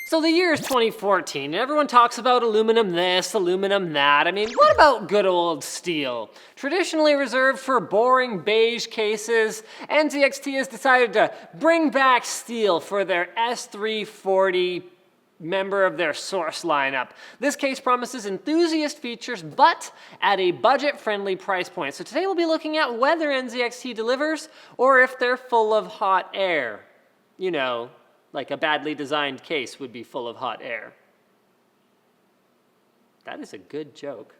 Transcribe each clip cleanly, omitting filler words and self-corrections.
So the year is 2014, and everyone talks about aluminum this, aluminum that. I mean, what about good old steel? Traditionally reserved for boring beige cases, NZXT has decided to bring back steel for their S340 member of their source lineup. This case promises enthusiast features, but at a budget-friendly price point. So today we'll be looking at whether NZXT delivers, or if they're full of hot air. You know, like a badly designed case would be full of hot air. That is a good joke.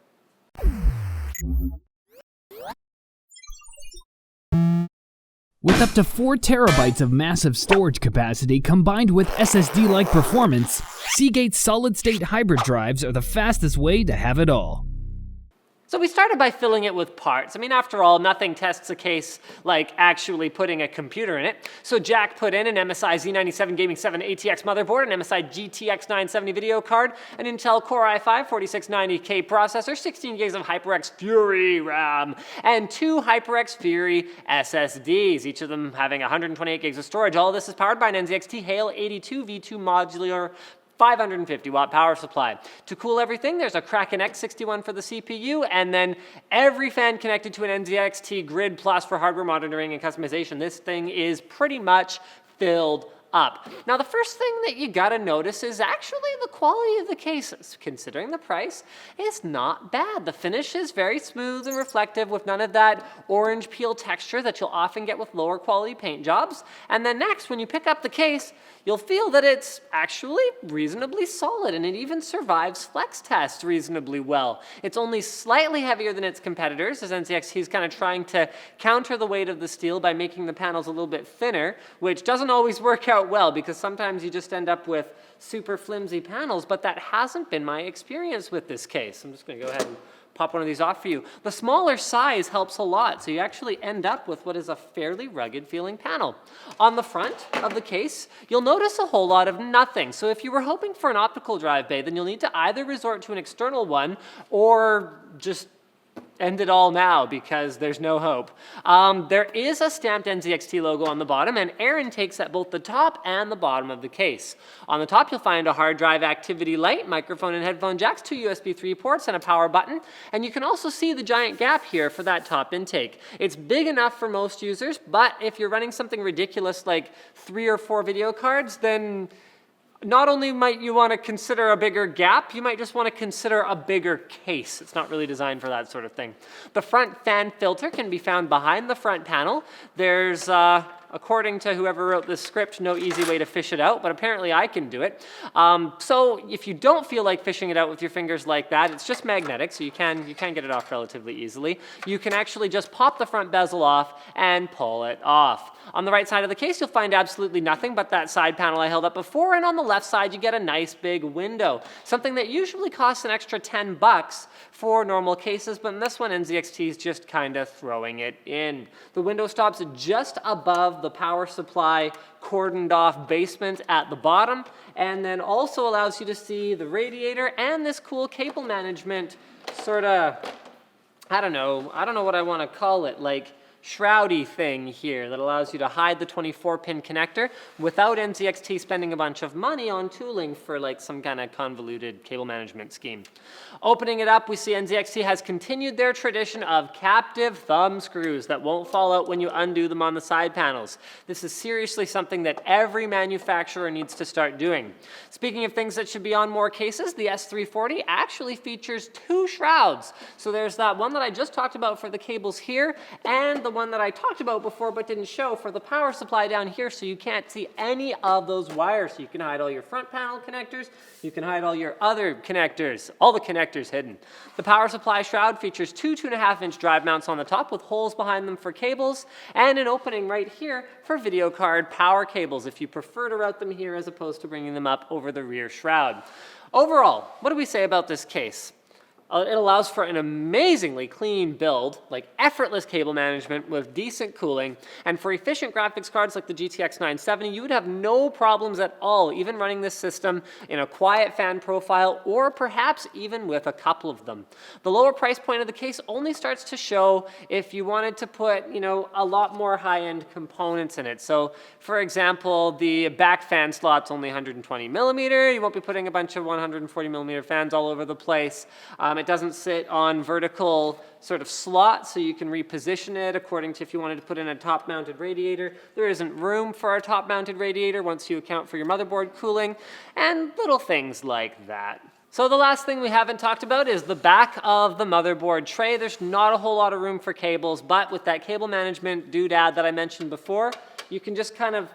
With up to 4 terabytes of massive storage capacity combined with SSD-like performance, Seagate's solid-state hybrid drives are the fastest way to have it all. So we started by filling it with parts. I mean, after all, nothing tests a case like actually putting a computer in it. So Jack put in an MSI Z97 Gaming 7 ATX motherboard, an MSI GTX 970 video card, an Intel Core i5 4690K processor, 16 gigs of HyperX Fury RAM, and 2 HyperX Fury SSDs, each of them having 128 gigs of storage. All of this is powered by an NZXT Hale 82 V2 modular 550 watt power supply. To cool everything, there's a Kraken X61 for the CPU, and then every fan connected to an NZXT Grid Plus for hardware monitoring and customization. This thing is pretty much filled up. Now, the first thing that you gotta notice is actually the quality of the cases. Considering the price, it's not bad. The finish is very smooth and reflective with none of that orange peel texture that you'll often get with lower quality paint jobs. And then next, when you pick up the case, you'll feel that it's actually reasonably solid, and it even survives flex tests reasonably well. It's only slightly heavier than its competitors, as NZXT is kind of trying to counter the weight of the steel by making the panels a little bit thinner, which doesn't always work out well because sometimes you just end up with super flimsy panels, but that hasn't been my experience with this case. I'm just going to go ahead and pop one of these off for you. The smaller size helps a lot, so you actually end up with what is a fairly rugged feeling panel. On the front of the case, you'll notice a whole lot of nothing. So if you were hoping for an optical drive bay, then you'll need to either resort to an external one or just end it all now because there's no hope. There is a stamped NZXT logo on the bottom and air intakes at both the top and the bottom of the case. On the top, you'll find a hard drive activity light, microphone and headphone jacks, 2 USB 3 ports, and a power button. And you can also see the giant gap here for that top intake. It's big enough for most users, but if you're running something ridiculous like 3 or 4 video cards, then not only might you want to consider a bigger gap, you might just want to consider a bigger case. It's not really designed for that sort of thing. The front fan filter can be found behind the front panel. There's, according to whoever wrote this script, no easy way to fish it out, but apparently I can do it. So if you don't feel like fishing it out with your fingers like that, it's just magnetic, so you can get it off relatively easily. You can actually just pop the front bezel off and pull it off. On the right side of the case, you'll find absolutely nothing but that side panel I held up before, and on the left side, you get a nice big window, something that usually costs an extra $10 for normal cases, but in this one, NZXT is just kind of throwing it in. The window stops just above the power supply cordoned off basement at the bottom, and then also allows you to see the radiator and this cool cable management sort of, I don't know what I want to call it, like shroudy thing here that allows you to hide the 24-pin connector without NZXT spending a bunch of money on tooling for like some kind of convoluted cable management scheme. Opening it up, we see NZXT has continued their tradition of captive thumb screws that won't fall out when you undo them on the side panels. This is seriously something that every manufacturer needs to start doing. Speaking of things that should be on more cases, the S340 actually features 2 shrouds. So there's that one that I just talked about for the cables here, and the one that I talked about before but didn't show for the power supply down here, so you can't see any of those wires. So you can hide all your front panel connectors, you can hide all your other connectors, all the connectors hidden. The power supply shroud features 2 2.5-inch drive mounts on the top with holes behind them for cables, and an opening right here for video card power cables if you prefer to route them here as opposed to bringing them up over the rear shroud. Overall, what do we say about this case? It allows for an amazingly clean build, like effortless cable management with decent cooling, and for efficient graphics cards like the GTX 970, you would have no problems at all even running this system in a quiet fan profile or perhaps even with a couple of them. The lower price point of the case only starts to show if you wanted to put, you know, a lot more high-end components in it. So, for example, the back fan slot's only 120 millimeter. You won't be putting a bunch of 140 millimeter fans all over the place. It doesn't sit on vertical sort of slots, so you can reposition it according to if you wanted to put in a top-mounted radiator. There isn't room for a top-mounted radiator once you account for your motherboard cooling, and little things like that. So the last thing we haven't talked about is the back of the motherboard tray. There's not a whole lot of room for cables, but with that cable management doodad that I mentioned before, you can just kind of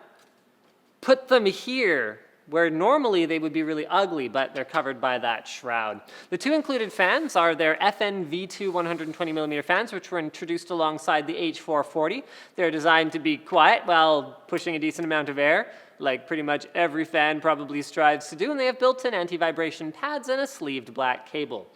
put them here, where normally they would be really ugly, but they're covered by that shroud. The two included fans are their FN V2 120mm fans, which were introduced alongside the H440. They're designed to be quiet while pushing a decent amount of air, like pretty much every fan probably strives to do, and they have built-in anti-vibration pads and a sleeved black cable.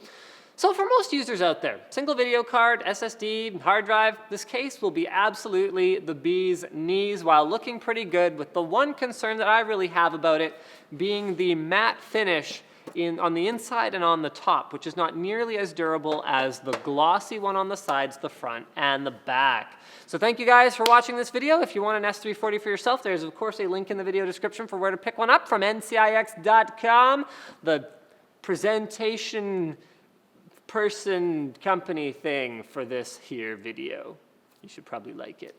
So for most users out there, single video card, SSD, hard drive, this case will be absolutely the bee's knees while looking pretty good, with the one concern that I really have about it being the matte finish on the inside and on the top, which is not nearly as durable as the glossy one on the sides, the front, and the back. So thank you guys for watching this video. If you want an S340 for yourself, there's of course a link in the video description for where to pick one up from NZXT.com. The presentation person company thing for this here video. You should probably like it.